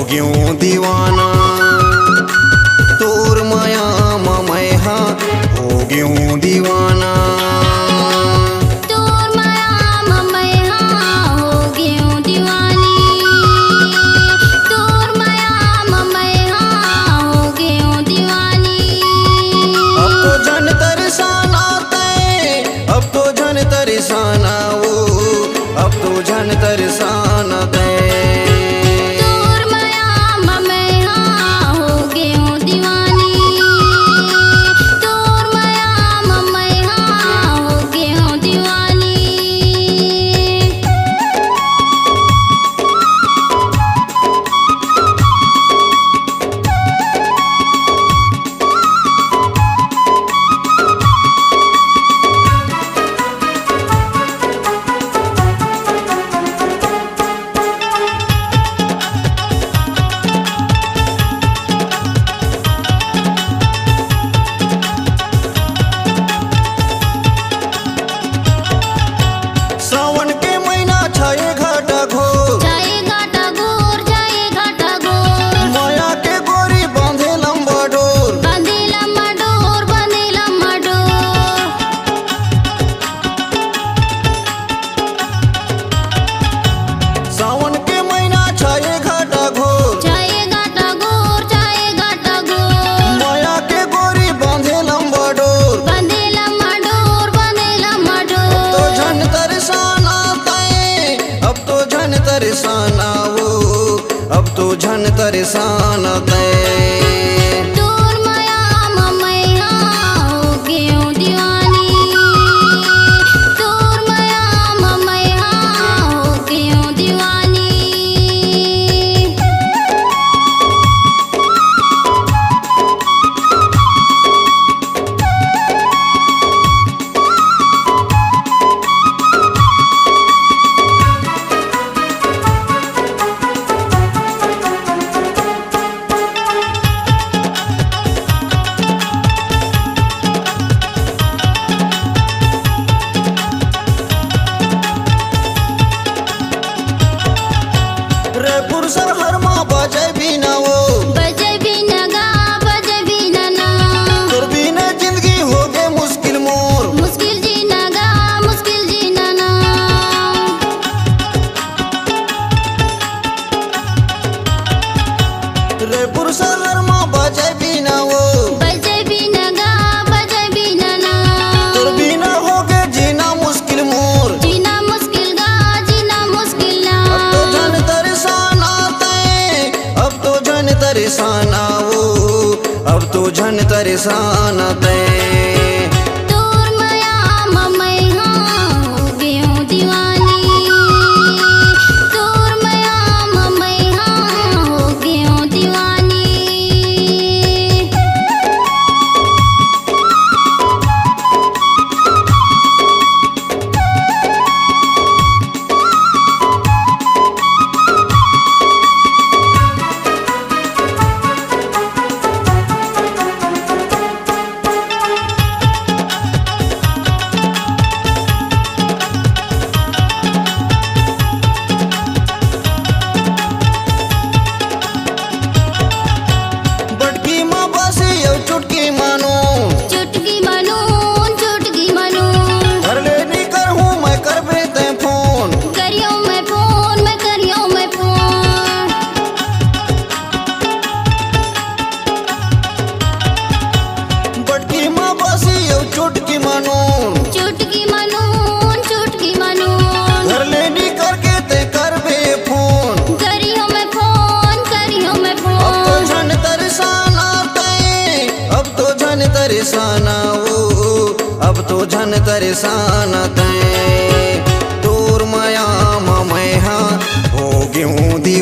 गयूं दीवाना। तोर माया मैं हाँ हो गयूं दीवाना। तोर माया मैं हाँ हो गयूं दीवानी। तोर माया मैं हाँ हो गयूं दीवानी। अब तो जन तरसाना तै, अब तो जन तरसाना वो, अब तो जन तरसाना तै। तरसाना वो, अब तो झन तरसाना तै। तोर माया मैं हाँ हो गयूं दीवानी। तोर माया मैं हाँ हो गयूं दीवानी। पुरसर हर माँ बजे भी ना वो, बजे भी ना गा बजे भी ना ना। तोर बिना जिंदगी हो गए मुश्किल मोर, मुश्किल जीना गा मुश्किल जीना ना। रे पुरसर हर माँ बजे भी ना वो, बजे भी ना गा बजे भी ना ना। तोर बिना हो गए जीना मुश्किल मोर, जीना मुश्किल गा जीना मुश्किल ना। अब तो झन तरसाना तै, अब तो झन तरसाना वो, अब तो झन तरसाना तै। तोर माया मैं हाँ हो गयूं दीवानी। तोर माया मैं हाँ हो गयूं दीवानी। चुटकी मानो चुटकी मानो चुटकी मानो। घर ले नी कर हूँ मैं कर बे ते फोन, करियो मैं फोन मैं करियो मैं फोन। बटकी माँ बसी यो चुटकी मानो, चुटकी मानो चुटकी मानो। घर ले नी करके ते कर बे फोन, करियो मैं फोन करियो मैं फोन। अब तो झन तरसाना तै, अब तो झन तरसाना वो, अब तो झन तरसाना तै। तोर माया मैं हाँ हो गयूं दी